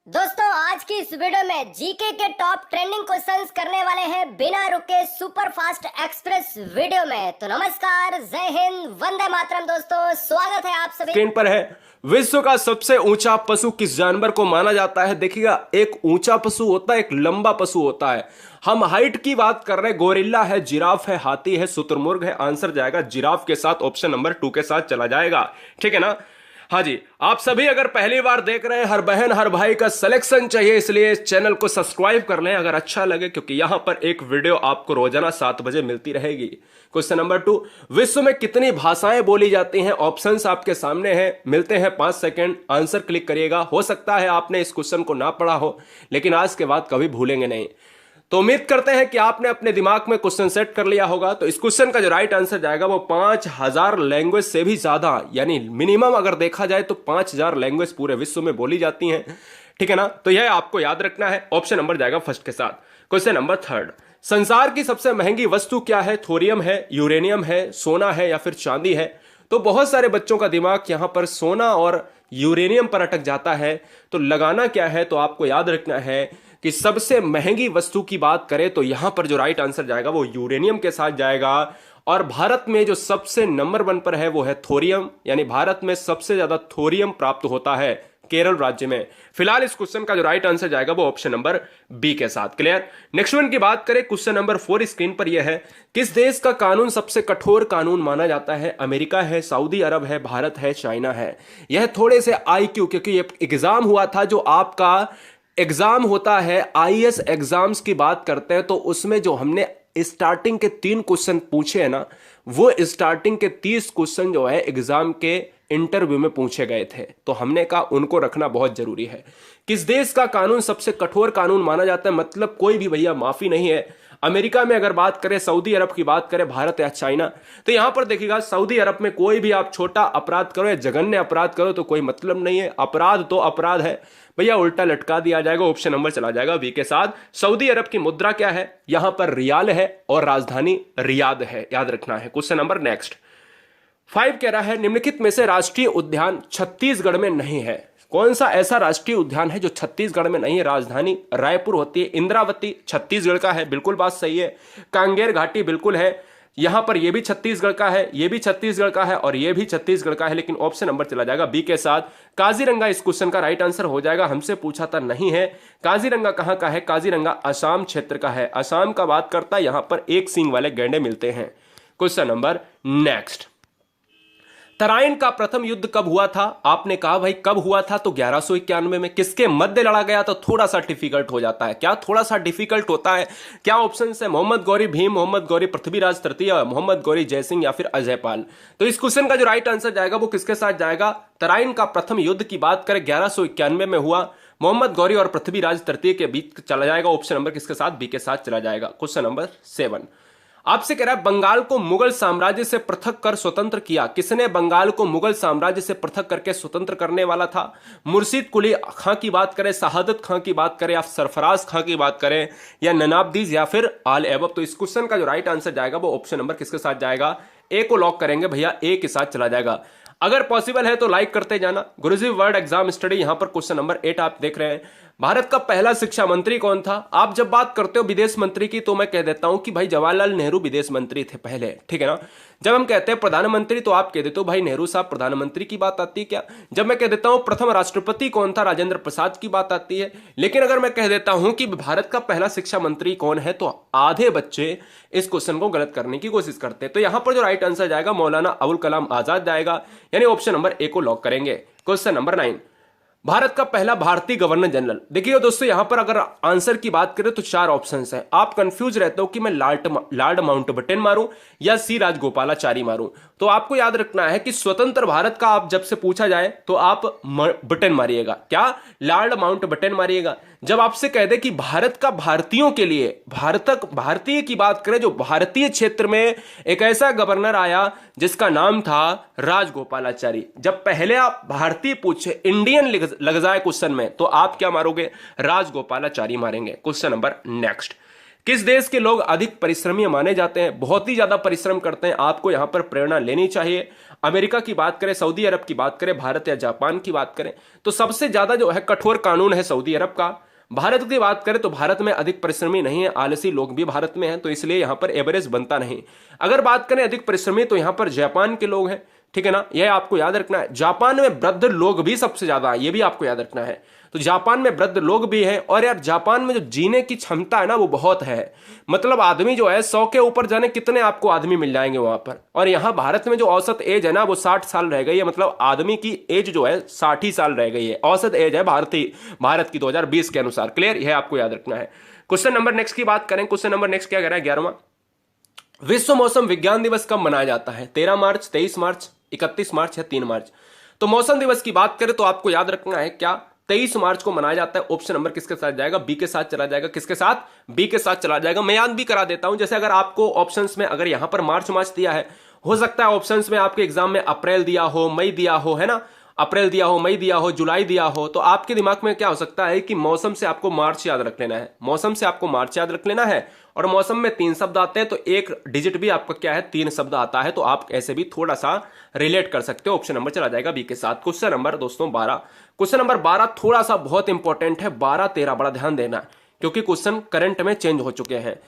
दोस्तों आज की इस वीडियो में जीके के टॉप ट्रेंडिंग क्वेश्चंस करने वाले हैं बिना रुके सुपर फास्ट एक्सप्रेस वीडियो में। तो नमस्कार, जय हिंद, वंदे मातरम। दोस्तों स्वागत है आप सभी। स्क्रीन पर है विश्व का सबसे ऊंचा पशु किस जानवर को माना जाता है। देखिएगा, एक ऊंचा पशु होता है, एक लंबा पशु होता है। हम हाइट की बात कर रहे हैं। गोरिल्ला है, जिराफ है, हाथी है, शुतुरमुर्ग है। आंसर जाएगा जिराफ के साथ, ऑप्शन नंबर 2 के साथ चला जाएगा। ठीक है ना। हाँ जी, आप सभी अगर पहली बार देख रहे हैं, हर बहन हर भाई का सिलेक्शन चाहिए, इसलिए इस चैनल को सब्सक्राइब कर लें अगर अच्छा लगे, क्योंकि यहां पर एक वीडियो आपको रोजाना 7 बजे मिलती रहेगी। क्वेश्चन नंबर 2, विश्व में कितनी भाषाएं बोली जाती हैं। ऑप्शंस आपके सामने हैं, मिलते हैं 5 सेकंड, आंसर क्लिक करिएगा। हो सकता है आपने इस क्वेश्चन को ना पढ़ा हो, लेकिन आज के बाद कभी भूलेंगे नहीं। तो उम्मीद करते हैं कि आपने अपने दिमाग में क्वेश्चन सेट कर लिया होगा। तो इस क्वेश्चन का जो राइट आंसर जाएगा वो 5000 लैंग्वेज से भी ज्यादा, यानी मिनिमम अगर देखा जाए तो 5000 लैंग्वेज पूरे विश्व में बोली जाती हैं। ठीक है ना। तो यह आपको याद रखना है। ऑप्शन नंबर जाएगा फर्स्ट के साथ। क्वेश्चन नंबर 3, संसार की सबसे महंगी वस्तु क्या है। थोरियम है, यूरेनियम है, सोना है या फिर चांदी है। तो बहुत सारे बच्चों का दिमाग यहां पर सोना और यूरेनियम पर अटक जाता है। तो लगाना क्या है, तो आपको याद रखना है कि सबसे महंगी वस्तु की बात करें तो यहां पर जो राइट आंसर जाएगा वो यूरेनियम के साथ जाएगा। और भारत में जो सबसे नंबर 1 पर है वो है थोरियम, यानी भारत में सबसे ज्यादा थोरियम प्राप्त होता है केरल राज्य में। फिलहाल इस क्वेश्चन का जो राइट आंसर जाएगा वो ऑप्शन नंबर बी के साथ। क्लियर। नेक्स्ट वन की बात करें, क्वेश्चन नंबर 4 स्क्रीन पर यह है, किस देश का कानून सबसे कठोर कानून माना जाता है। अमेरिका है, सऊदी अरब है, भारत है, चाइना है। यह थोड़े से आईक्यू, क्योंकि ये एग्जाम हुआ था, जो आपका एग्जाम होता है आईएएस एग्जाम्स की बात करते हैं, तो उसमें जो हमने स्टार्टिंग के 3 क्वेश्चन पूछे हैं ना, वो स्टार्टिंग के 30 क्वेश्चन जो है एग्जाम के इंटरव्यू में पूछे गए थे। तो हमने कहा उनको रखना बहुत जरूरी है। किस देश का कानून सबसे कठोर कानून माना जाता है, मतलब कोई भी भैया माफी नहीं है। अमेरिका में अगर बात करें, सऊदी अरब की बात करें, भारत या चाइना। तो यहां पर देखिएगा, सऊदी अरब में कोई भी आप छोटा अपराध करो या जघन्य अपराध करो तो कोई मतलब नहीं है। अपराध तो अपराध है भैया, उल्टा लटका दिया जाएगा। ऑप्शन नंबर चला जाएगा बी के साथ। सऊदी अरब की मुद्रा क्या है, यहां पर रियाल है और राजधानी रियाद है, याद रखना है। क्वेश्चन नंबर नेक्स्ट 5 कह रहा है, निम्नलिखित में से राष्ट्रीय उद्यान छत्तीसगढ़ में नहीं है। कौन सा ऐसा राष्ट्रीय उद्यान है जो छत्तीसगढ़ में नहीं है। राजधानी रायपुर होती है। इंद्रावती छत्तीसगढ़ का है, बिल्कुल बात सही है। कांगेर घाटी बिल्कुल है, यहां पर यह भी छत्तीसगढ़ का है, यह भी छत्तीसगढ़ का है और यह भी छत्तीसगढ़ का है, लेकिन ऑप्शन नंबर चला जाएगा बी के साथ। काजीरंगा इस क्वेश्चन का राइट आंसर हो जाएगा। हमसे पूछा था, नहीं है। काजीरंगा कहां का है, काजीरंगा असम क्षेत्र का है। असम का बात करता है, यहां पर एक सींग वाले गैंडे मिलते हैं। क्वेश्चन नंबर नेक्स्ट, तराइन का प्रथम युद्ध कब हुआ था। आपने कहा भाई कब हुआ था, तो 1191 में। किसके मध्य लड़ा गया, तो थोड़ा सा डिफिकल्ट हो जाता है। क्या थोड़ा सा डिफिकल्ट होता है, क्या ऑप्शन है, मोहम्मद गौरी भीम, मोहम्मद गौरी पृथ्वीराज तृतीय, मोहम्मद गौरी जयसिंह या फिर अजय पाल। तो इस क्वेश्चन का जो राइट आंसर जाएगा वो किसके साथ जाएगा। तराइन का प्रथम युद्ध की बात करें 1191 में हुआ, मोहम्मद गौरी और पृथ्वीराज तृतीय के बीच चला जाएगा। ऑप्शन नंबर किसके साथ, बी के साथ चला जाएगा। क्वेश्चन नंबर 7 आपसे कह रहा है, बंगाल को मुगल साम्राज्य से पृथक कर स्वतंत्र किया। किसने बंगाल को मुगल साम्राज्य से पृथक करके स्वतंत्र करने वाला था। मुर्शिद कुली खां की बात करें, शहादत खां की बात करें या सरफराज खां की बात करें या ननाबदीज या फिर आल ऐबक। तो इस क्वेश्चन का जो राइट आंसर जाएगा वो ऑप्शन नंबर किसके साथ जाएगा, ए को लॉक करेंगे भैया, ए के साथ चला जाएगा। अगर पॉसिबल है तो लाइक करते जाना। गुरुजी वर्ल्ड एग्जाम स्टडी, यहां पर क्वेश्चन नंबर 8 आप देख रहे हैं। भारत का पहला शिक्षा मंत्री कौन था। आप जब बात करते हो विदेश मंत्री की, तो मैं कह देता हूं कि भाई जवाहरलाल नेहरू विदेश मंत्री थे पहले। ठीक है ना। जब हम कहते हैं प्रधानमंत्री, तो आप कह देते हो भाई नेहरू साहब प्रधानमंत्री की बात आती है क्या। जब मैं कह देता हूं प्रथम राष्ट्रपति कौन था, राजेंद्र प्रसाद की बात आती है। लेकिन अगर मैं कह देता हूं कि भारत का पहला शिक्षा मंत्री कौन है, तो आधे बच्चे इस क्वेश्चन को गलत करने की कोशिश करते हैं। तो यहां पर जो राइट आंसर जाएगा मौलाना अबुल कलाम आजाद जाएगा, यानी ऑप्शन नंबर ए को लॉक करेंगे। क्वेश्चन नंबर 9, भारत का पहला भारतीय गवर्नर जनरल। देखिए दोस्तों, यहां पर अगर आंसर की बात करें तो 4 ऑप्शंस हैं। आप कंफ्यूज रहते हो कि मैं लॉर्ड माउंटबेटन मारूं या सी राजगोपालाचारी मारूं। तो आपको याद रखना है कि स्वतंत्र भारत का आप जब से पूछा जाए तो आप बटन मारिएगा, क्या लॉर्ड माउंटबेटन मारिएगा। जब आपसे कह दे कि भारत का भारतीयों के लिए, भारतीय की बात करें, जो भारतीय क्षेत्र में एक ऐसा गवर्नर आया जिसका नाम था राजगोपालाचारी। जब पहले आप भारतीय पूछे, इंडियन लग जाए क्वेश्चन में, तो आप क्या मारोगे, राजगोपालाचारी मारेंगे। क्वेश्चन नंबर नेक्स्ट, किस देश के लोग अधिक परिश्रमी माने जाते हैं? बहुत ही ज्यादा परिश्रम करते हैं, आपको यहां पर प्रेरणा लेनी चाहिए। अमेरिका की बात करें, सऊदी अरब की बात करें, भारत या जापान की बात करें तो सबसे ज्यादा जो है कठोर कानून है सऊदी अरब का। भारत की बात करें तो भारत में अधिक परिश्रमी नहीं है, आलसी लोग भी भारत में हैं, तो इसलिए यहां पर एवरेज बनता नहीं। अगर बात करें अधिक परिश्रमी तो यहां पर जापान के लोग हैं, ठीक है ना, यह आपको याद रखना है। जापान में वृद्ध लोग भी सबसे ज्यादा है, यह भी आपको याद रखना है। तो जापान में वृद्ध लोग भी हैं और यार जापान में जो जीने की क्षमता है ना वो बहुत है। मतलब आदमी जो है 100 के ऊपर जाने कितने आपको आदमी मिल जाएंगे वहां पर। और यहां भारत में जो औसत एज है ना वो 60 साल रह गई है, मतलब आदमी की एज जो है 60 ही साल रह गई है, औसत एज है भारत की 2020 के अनुसार। क्लियर, यह आपको याद रखना है। क्वेश्चन नंबर नेक्स्ट की बात करें, क्वेश्चन नंबर नेक्स्ट क्या कह रहा है 11वां, विश्व मौसम विज्ञान दिवस कब मनाया जाता है? 13 मार्च, 23 मार्च, 31 मार्च या 3 मार्च? तो मौसम दिवस की बात करें तो आपको याद रखना है क्या 23 मार्च को मनाया जाता है। ऑप्शन नंबर किसके साथ जाएगा? बी के साथ चला जाएगा। किसके साथ? बी के साथ चला जाएगा। मैं याद भी करा देता हूं, जैसे अगर आपको ऑप्शंस में अगर यहां पर मार्च दिया है, हो सकता है ऑप्शंस में आपके एग्जाम में अप्रैल दिया हो, मई दिया हो, है ना, अप्रैल दिया हो, मई दिया हो, जुलाई दिया हो, तो आपके दिमाग में क्या हो सकता है कि मौसम से आपको मार्च याद रख लेना है, मौसम से आपको मार्च याद रख लेना है। और मौसम में 3 शब्द आते हैं तो एक डिजिट भी आपका क्या है, 3 शब्द आता है, तो आप ऐसे भी थोड़ा सा रिलेट कर सकते हो। ऑप्शन नंबर चला जाएगा बी के साथ। क्वेश्चन नंबर दोस्तों 12, क्वेश्चन नंबर 12 थोड़ा सा बहुत इंपॉर्टेंट है, 12 13 बड़ा ध्यान देना क्योंकि क्वेश्चन करंट में चेंज हो चुके हैं।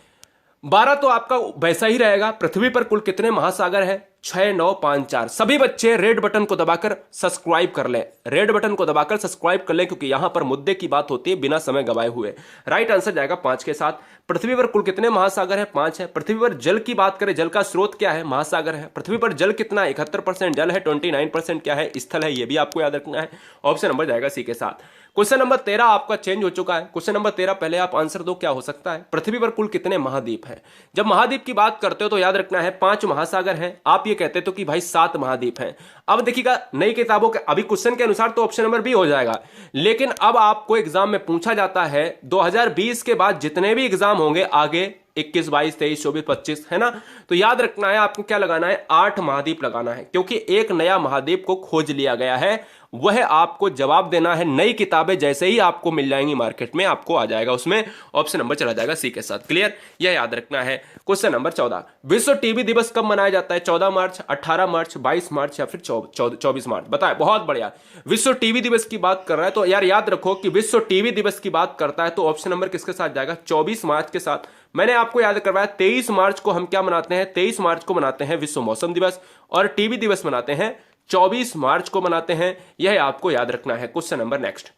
12 तो आपका वैसा ही रहेगा। पृथ्वी पर कुल कितने महासागर है? 6 9 5 4। सभी बच्चे रेड बटन को दबाकर सब्सक्राइब कर लें, रेड बटन को दबाकर सब्सक्राइब कर लें क्योंकि यहां पर मुद्दे की बात होती है बिना समय गवाए हुए। राइट आंसर जाएगा 5 के साथ। पृथ्वी पर कुल कितने महासागर है? 5 है। पृथ्वी पर जल की बात करें, जल का स्रोत क्या है? महासागर है। पृथ्वी पर जल कितना है? 71% जल है, 29% क्या है? स्थल है। यह भी आपको याद रखना है। ऑप्शन नंबर जाएगा सी के साथ। क्वेश्चन नंबर 13 आपका चेंज हो चुका है। क्वेश्चन नंबर 13 पहले आप आंसर दो, क्या हो सकता है? पृथ्वी पर कुल कितने महाद्वीप हैं? जब महाद्वीप की बात करते हो तो याद रखना है 5 महासागर हैं। आप ये कहते तो कि भाई 7 महाद्वीप हैं। अब देखिएगा नई किताबों के अभी क्वेश्चन के अनुसार तो ऑप्शन नंबर बी हो जाएगा, लेकिन अब आपको एग्जाम में पूछा जाता है 2020 के बाद जितने भी एग्जाम होंगे आगे 21 22 23 24 25, है ना, तो याद रखना है आपको क्या लगाना है? 8 महाद्वीप लगाना है क्योंकि एक नया महाद्वीप को खोज लिया गया है। वह आपको जवाब देना है। नई किताबें जैसे ही आपको मिल जाएंगी मार्केट में आपको आ जाएगा उसमें। ऑप्शन नंबर चला जाएगा सी के साथ। क्लियर, यह याद रखना है। क्वेश्चन नंबर 14, विश्व टीबी दिवस कब मनाया जाता है? 14 मार्च, 18 मार्च, 22 मार्च या फिर 24 मार्च? बताए। बहुत बढ़िया, विश्व टीबी दिवस की बात कर रहा है तो यार याद रखो कि विश्व टीबी दिवस की बात करता है तो ऑप्शन नंबर किसके साथ जाएगा? 24 मार्च के साथ। मैंने आपको याद करवाया 23 मार्च को हम क्या मनाते हैं? 23 मार्च को मनाते हैं विश्व मौसम दिवस और टीबी दिवस मनाते हैं 24 मार्च को मनाते हैं। यह आपको याद रखना है। क्वेश्चन नंबर नेक्स्ट,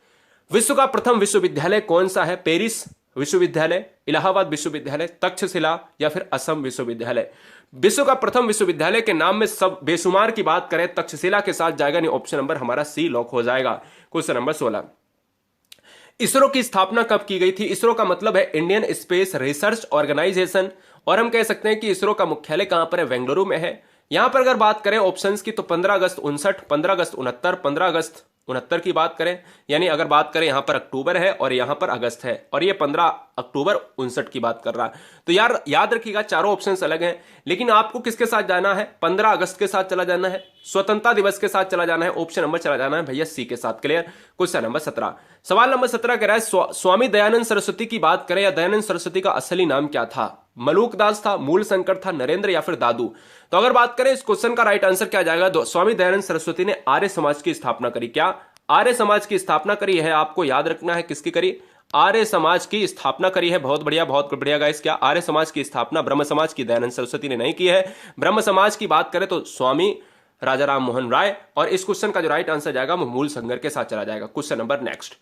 विश्व का प्रथम विश्वविद्यालय कौन सा है? पेरिस विश्वविद्यालय, इलाहाबाद विश्वविद्यालय, तक्षशिला या फिर असम विश्वविद्यालय? विश्व का प्रथम विश्वविद्यालय के नाम में सब बेशुमार की बात करें तक्षशिला के साथ जाएगा, नहीं ऑप्शन नंबर हमारा सी लॉक हो जाएगा। क्वेश्चन नंबर 16, इसरो की स्थापना कब की गई थी? इसरो का मतलब है इंडियन स्पेस रिसर्च ऑर्गेनाइजेशन और हम कह सकते हैं कि इसरो का मुख्यालय कहां पर है? बेंगलुरु में है। यहां पर अगर बात करें ऑप्शंस की तो 15 अगस्त 59, 15 अगस्त 69, 15 अगस्त 69 की बात करें, यानी अगर बात करें यहां पर अक्टूबर है और यहां पर अगस्त है और ये 15 अक्टूबर 59 की बात कर रहा है। तो यार याद रखिएगा चारों ऑप्शंस अलग हैं, लेकिन आपको किसके साथ जाना है? 15 अगस्त के साथ चला जाना है, स्वतंत्रता दिवस के साथ चला जाना है। ऑप्शन नंबर चला जाना है भैया सी के साथ। क्लियर। क्वेश्चन नंबर 17, सवाल नंबर 17 कह रहा है स्वामी दयानंद सरस्वती की बात करें या दयानंद सरस्वती का असली नाम क्या था? मलूक दास था, मूल शंकर था, नरेंद्र या फिर दादू? तो अगर बात करें इस क्वेश्चन का राइट आंसर क्या जाएगा? स्वामी दयानंद सरस्वती ने आर्य समाज की स्थापना करी। क्या आर्य समाज की स्थापना करी है? आपको याद रखना है किसकी करी? आर्य समाज की स्थापना करी है। बहुत बढ़िया, बहुत बढ़िया गाइस। क्या आर्य समाज की स्थापना ब्रह्म समाज की दयानंद सरस्वती ने नहीं की है? ब्रह्म समाज की बात करें तो स्वामी राजा राम मोहन राय। और इस क्वेश्चन का जो राइट आंसर जाएगा वो मूल संगर के साथ चला जाएगा। क्वेश्चन नंबर नेक्स्ट,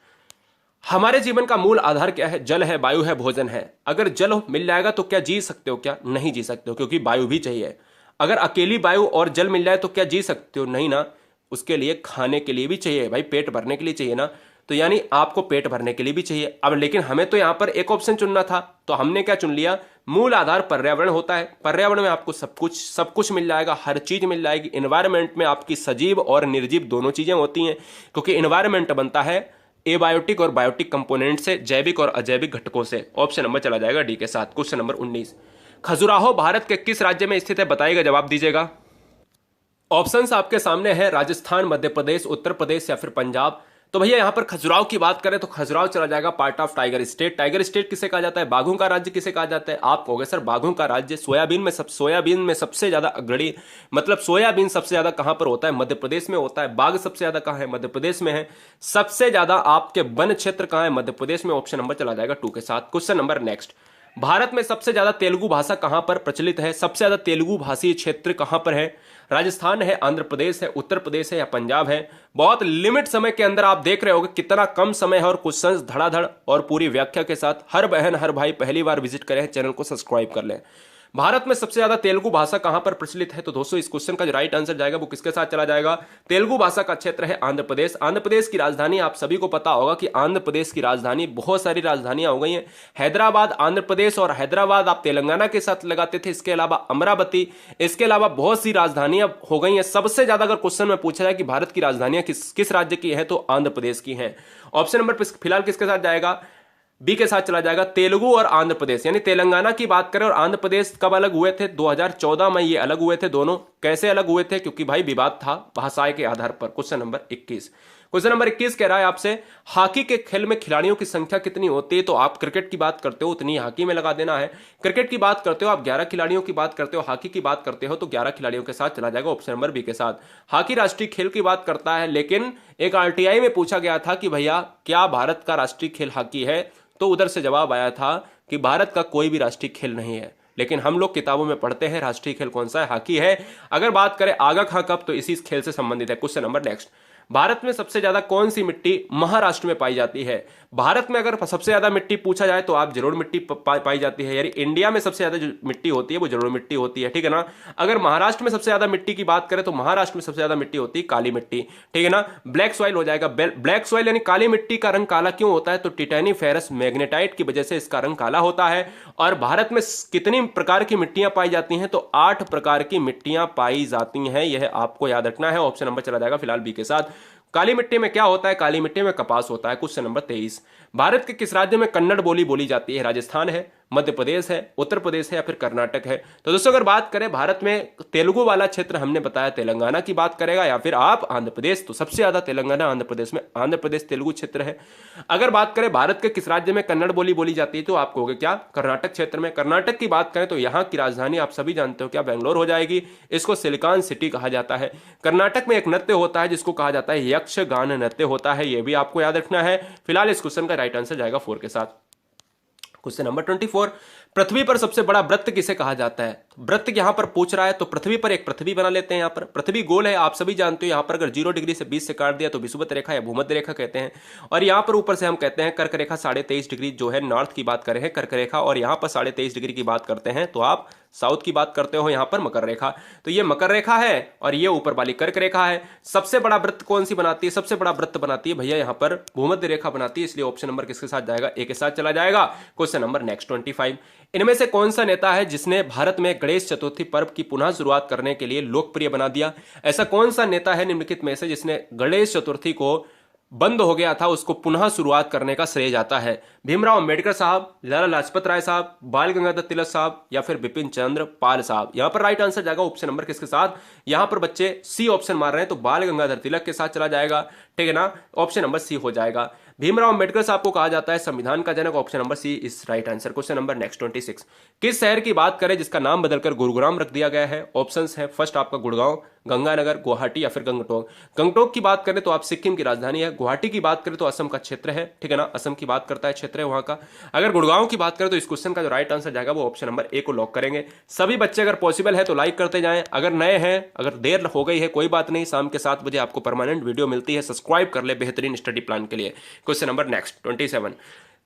हमारे जीवन का मूल आधार क्या है? जल है, वायु है, भोजन है। अगर जल मिल जाएगा तो क्या जी सकते हो? क्या नहीं जी सकते हो, क्योंकि वायु भी चाहिए। अगर अकेली वायु और जल मिल जाए तो क्या जी सकते हो? नहीं ना, उसके लिए खाने के लिए भी चाहिए भाई, पेट भरने के लिए चाहिए ना, तो यानी आपको पेट भरने के लिए भी चाहिए। अब लेकिन हमें तो यहां पर एक ऑप्शन चुनना था, तो हमने क्या चुन लिया? मूल आधार पर्यावरण होता है। पर्यावरण में आपको सब कुछ मिल जाएगा, हर चीज मिल जाएगी। एनवायरमेंट में आपकी सजीव और निर्जीव दोनों चीजें होती हैं, क्योंकि एनवायरमेंट बनता है एबायोटिक और बायोटिक कंपोनेंट से, जैविक और अजैविक घटकों से। ऑप्शन नंबर चला जाएगा डी के साथ। क्वेश्चन नंबर 19, खजुराहो भारत के किस राज्य में स्थित है? बताइएगा, जवाब दीजिएगा। ऑप्शंस आपके सामने है, राजस्थान, मध्य प्रदेश, उत्तर प्रदेश या फिर पंजाब। तो भैया यहाँ पर खजुराहो की बात करें तो खजुराहो चला जाएगा part of tiger state. Tiger state किसे कहा जाता है? बाघों का राज्य किसे कहा जाता है? आप कहोगे सर बाघों का राज्य सोयाबीन में सबसे ज्यादा अग्रणी, मतलब सोयाबीन सबसे ज्यादा कहां पर होता है? मध्य प्रदेश में होता है। बाघ सबसे ज्यादा कहां है? मध्य प्रदेश में है। सबसे ज्यादा आपके वन क्षेत्र कहां है? मध्य प्रदेश में। ऑप्शन नंबर चला जाएगा 2 के साथ। क्वेश्चन नंबर नेक्स्ट, भारत में सबसे ज्यादा तेलुगु भाषा कहां पर प्रचलित है? सबसे ज्यादा तेलुगु भाषी क्षेत्र कहां पर है? राजस्थान है, आंध्र प्रदेश है, उत्तर प्रदेश है या पंजाब है? बहुत लिमिट समय के अंदर आप देख रहे होगे कितना कम समय है और क्वेश्चंस धड़ाधड़ और पूरी व्याख्या के साथ। हर बहन हर भाई पहली बार विजिट करें, चैनल को सब्सक्राइब कर लें। भारत में सबसे ज्यादा तेलुगु भाषा कहां पर प्रचलित है? तो दोस्तों इस क्वेश्चन का जो राइट आंसर जाएगा वो किसके साथ चला जाएगा? तेलुगु भाषा का क्षेत्र है आंध्र प्रदेश। आंध्र प्रदेश की राजधानी आप सभी को पता होगा कि आंध्र प्रदेश की राजधानी, बहुत सारी राजधानियां हो गई हैं। हैदराबाद आंध्र प्रदेश और हैदराबाद आप तेलंगाना के साथ लगाते थे। इसके अलावा अमरावती, इसके अलावा बहुत सी राजधानियां हो गई हैं। सबसे ज्यादा अगर क्वेश्चन में पूछा जाए कि भारत की राजधानियां किस राज्य की है तो आंध्र प्रदेश की हैं। ऑप्शन नंबर फिलहाल किसके साथ जाएगा? बी के साथ चला जाएगा। तेलुगु और आंध्र प्रदेश, यानी तेलंगाना की बात करें और आंध्र प्रदेश कब अलग हुए थे? 2014 में ये अलग हुए थे दोनों। कैसे अलग हुए थे? क्योंकि भाई विवाद था भाषाएं के आधार पर। क्वेश्चन नंबर 21, क्वेश्चन नंबर 21 कह रहा है आपसे, हॉकी के खेल में खिलाड़ियों की संख्या कितनी होती है? तो आप क्रिकेट की बात करते हो उतनी हॉकी में लगा देना है। क्रिकेट की बात करते हो आप 11 खिलाड़ियों की बात करते हो, हॉकी की बात करते हो तो 11 खिलाड़ियों के साथ चला जाएगा। ऑप्शन नंबर बी के साथ। हॉकी राष्ट्रीय खेल की बात करता है, लेकिन एक आरटीआई में पूछा गया था कि भैया क्या भारत का राष्ट्रीय खेल हॉकी है? तो उधर से जवाब आया था कि भारत का कोई भी राष्ट्रीय खेल नहीं है, लेकिन हम लोग किताबों में पढ़ते हैं राष्ट्रीय खेल कौन सा है? हॉकी है। अगर बात करें आगा खां कप, तो इसी खेल से संबंधित है। क्वेश्चन नंबर नेक्स्ट, भारत में सबसे ज्यादा कौन सी मिट्टी महाराष्ट्र में पाई जाती है? भारत में अगर सबसे ज्यादा मिट्टी पूछा जाए तो आप जलोढ़ मिट्टी पाई जाती है, यानी इंडिया में सबसे ज्यादा जो मिट्टी होती है वो जलोढ़ मिट्टी होती है, ठीक है ना। अगर महाराष्ट्र में सबसे ज्यादा मिट्टी की बात करें तो महाराष्ट्र में सबसे ज्यादा मिट्टी होती है काली मिट्टी, ठीक है ना। ब्लैक सॉइल हो जाएगा। ब्लैक सॉइल यानी काली मिट्टी का रंग काला क्यों होता है? तो टिटेनी फेरस मैग्नेटाइट की वजह से इसका रंग काला होता है। और भारत में कितनी प्रकार की मिट्टियां पाई जाती हैं? तो 8 प्रकार की मिट्टियां पाई जाती हैं, यह आपको याद रखना है। ऑप्शन नंबर चला जाएगा फिलहाल बी के साथ। काली मिट्टी में क्या होता है? काली मिट्टी में कपास होता है। क्वेश्चन नंबर 23, भारत के किस राज्य में कन्नड़ बोली बोली जाती है? राजस्थान है, मध्य प्रदेश है, उत्तर प्रदेश है या फिर कर्नाटक है? तो दोस्तों अगर बात करें भारत में तेलुगु वाला क्षेत्र, हमने बताया तेलंगाना की बात करेगा या फिर आप आंध्र प्रदेश, तो सबसे ज्यादा तेलंगाना आंध्र प्रदेश में, आंध्र प्रदेश तेलुगु क्षेत्र है। अगर बात करें भारत के किस राज्य में कन्नड़ बोली बोली जाती है तो आप कहोगे क्या? कर्नाटक क्षेत्र में। कर्नाटक की बात करें तो यहाँ की राजधानी आप सभी जानते हो क्या? बेंगलोर हो जाएगी। इसको सिलिकॉन सिटी कहा जाता है। कर्नाटक में एक नृत्य होता है जिसको कहा जाता है यक्षगान नृत्य होता है, यह भी आपको याद रखना है। फिलहाल इस क्वेश्चन का राइट आंसर जाएगा 4 के साथ। क्वेश्चन नंबर 24, पृथ्वी पर सबसे बड़ा वृत्त किसे कहा जाता है? वृत्त यहां पर पूछ रहा है तो पृथ्वी पर एक पृथ्वी बना लेते हैं। यहां पर पृथ्वी गोल है, आप सभी जानते हो। यहां पर अगर 0 डिग्री से 20 से काट दिया तो विषुवत रेखा या भूमध्य रेखा कहते हैं। और यहां पर ऊपर से हम कहते हैं कर्क रेखा 23.5 डिग्री जो है नॉर्थ की बात करें है कर्क रेखा, और यहां पर 23.5 डिग्री की बात करते हैं तो आप साउथ की बात करते हो, यहां पर मकर रेखा। तो ये मकर रेखा है और ये ऊपर वाली कर्क रेखा है। सबसे बड़ा वृत्त कौन सी बनाती है? सबसे बड़ा वृत्त बनाती है भैया यहां पर भूमध्य रेखा बनाती है, इसलिए ऑप्शन नंबर किसके साथ जाएगा? ए के साथ चला जाएगा। क्वेश्चन नंबर नेक्स्ट 25, इनमें से कौन सा नेता है जिसने भारत में गणेश चतुर्थी पर्व की पुनः शुरुआत करने के लिए लोकप्रिय बना दिया? ऐसा कौन सा नेता है निम्नलिखित में से जिसने गणेश चतुर्थी को बंद हो गया था उसको पुनः शुरुआत करने का श्रेय जाता है? भीमराव अंबेडकर साहब, लाला लाजपत राय साहब, बाल गंगाधर तिलक साहब या फिर बिपिन चंद्र पाल साहब? यहां पर राइट आंसर जाएगा ऑप्शन नंबर किसके साथ? यहां पर बच्चे सी ऑप्शन मार रहे हैं तो बाल गंगाधर तिलक के साथ चला जाएगा, ठीक है ना। ऑप्शन नंबर सी हो जाएगा। भीमराव अंबेडकर साहब को कहा जाता है संविधान का जनक। Option number C is right answer. Question number next 26, किस शहर की बात करें जिसका नाम बदलकर गुरुग्राम रख दिया गया है? ऑप्शंस है, फर्स्ट आपका गुड़गांव, गंगानगर, गुवाहाटी या फिर गंगटोक। गंगटोक की बात करें तो आप सिक्किम की राजधानी है। गुवाहाटी की बात करें तो असम का क्षेत्र है, ठीक है ना, असम की बात करता है, क्षेत्र है वहां का। अगर गुड़गांव की बात करें तो इस क्वेश्चन का जो राइट आंसर जाएगा वो ऑप्शन नंबर ए को लॉक करेंगे। सभी बच्चे अगर पॉसिबल है तो लाइक करते जाएं, अगर नए हैं, अगर देर हो गई है कोई बात नहीं, शाम के 7 बजे आपको परमानेंट वीडियो मिलती है, सब्सक्राइब कर ले बेहतरीन स्टडी प्लान के लिए। क्वेश्चन नंबर नेक्स्ट 27,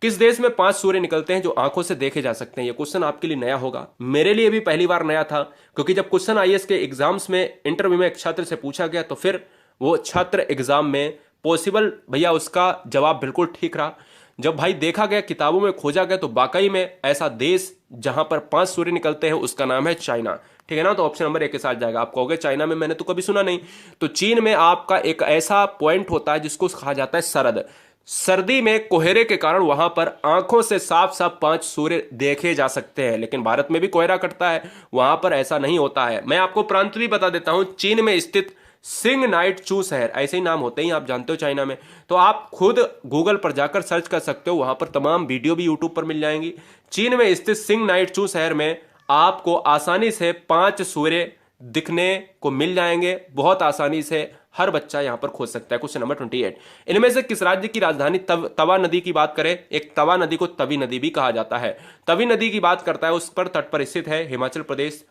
किस देश में 5 सूर्य निकलते हैं जो आंखों से देखे जा सकते हैं? ये क्वेश्चन आपके लिए नया होगा, मेरे लिए भी पहली बार नया था, क्योंकि जब क्वेश्चन आईएएस के एग्जाम्स में इंटरव्यू में एक छात्र से पूछा गया तो फिर वो छात्र एग्जाम में पॉसिबल भैया उसका जवाब बिल्कुल ठीक रहा। जब भाई देखा गया, किताबों में खोजा गया तो वाकई में ऐसा देश जहां पर 5 सूर्य निकलते हैं उसका नाम है चाइना, ठीक है ना। तो ऑप्शन नंबर 1 के साथ जाएगा। आप कहोगे चाइना में मैंने तो कभी सुना नहीं, तो चीन में आपका एक ऐसा पॉइंट होता है जिसको कहा जाता है सरद। सर्दी में कोहरे के कारण वहां पर आंखों से साफ साफ 5 सूर्य देखे जा सकते हैं, लेकिन भारत में भी कोहरा कटता है, वहां पर ऐसा नहीं होता है। मैं आपको प्रांत भी बता देता हूं, चीन में स्थित सिंग नाइट चू शहर, ऐसे ही नाम होते ही आप जानते हो चाइना में। तो आप खुद गूगल पर जाकर सर्च कर सकते हो, वहां पर तमाम वीडियो भी यूट्यूब पर मिल जाएंगी। चीन में स्थित सिंग नाइट चू शहर में आपको आसानी से 5 सूर्य दिखने को मिल जाएंगे, बहुत आसानी से हर बच्चा यहां पर खोज सकता है। क्वेश्चन नंबर 28, इनमें से किस राज्य की राजधानी तवा नदी की बात करें? एक तवा नदी को तवी नदी भी कहा जाता है। तवी नदी की बात करता है, उस पर तट पर स्थित है हिमाचल प्रदेश,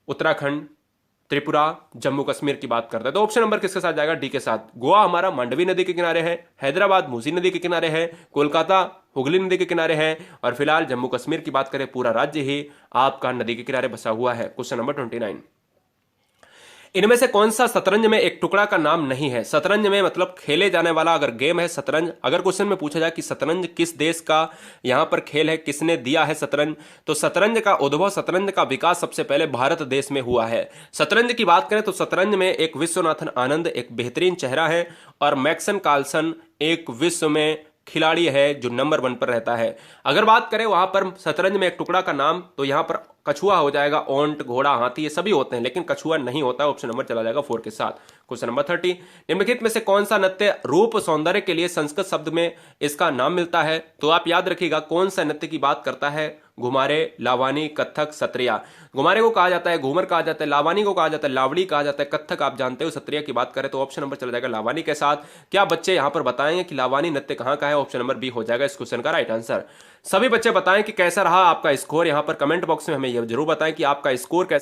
उत्तराखंड, त्रिपुरा, जम्मू कश्मीर की बात करता है। तो ऑप्शन नंबर किसके साथ जाएगा? डी के साथ। गोवा हमारा मांडवी नदी के किनारे है, हैदराबाद मूसी नदी के किनारे है, कोलकाता हुगली नदी के किनारे है, और फिलहाल जम्मू कश्मीर की बात करें पूरा राज्य ही आपका नदी के किनारे बसा हुआ है। क्वेश्चन नंबर 29, इनमें से कौन सा शतरंज में एक टुकड़ा का नाम नहीं है? शतरंज में मतलब खेले जाने वाला अगर गेम है शतरंज, अगर क्वेश्चन में पूछा जाए कि शतरंज किस देश का यहां पर खेल है, किसने दिया है शतरंज, तो शतरंज का उद्भव, शतरंज का विकास सबसे पहले भारत देश में हुआ है। शतरंज की बात करें तो शतरंज में एक विश्वनाथन आनंद एक बेहतरीन चेहरा है, और मैक्सन कार्लसन एक विश्व में खिलाड़ी है जो नंबर 1 पर रहता है। अगर बात करें वहां पर शतरंज में एक टुकड़ा का नाम, तो यहां पर कछुआ हो जाएगा, ओंट, घोड़ा, हाथी, ये सभी होते हैं, लेकिन कछुआ नहीं होता है। ऑप्शन नंबर चला जाएगा 4 के साथ। क्वेश्चन नंबर 30, निम्नलिखित में से कौन सा नृत्य रूप सौंदर्य के लिए संस्कृत शब्द में इसका नाम मिलता है? तो आप याद रखिएगा कौन सा नृत्य की बात करता है। घुमारे, लावानी, कथक, सत्रिया। घुमारे को कहा जाता है घूमर कहा जाता है, लावानी को कहा जाता है लावड़ी कहा जाता है, कथक आप जानते हो, सत्रिया की बात करें तो ऑप्शन नंबर चला जाएगा लावानी के साथ। क्या बच्चे यहां पर बताएंगे कि लावानी नृत्य कहां का है? ऑप्शन नंबर बी हो जाएगा इस क्वेश्चन का राइट आंसर। सभी बच्चे बताएं कि कैसा रहा आपका स्कोर, यहां पर कमेंट बॉक्स में हमें यह जरूर बताएं कि आपका स्कोर कैसा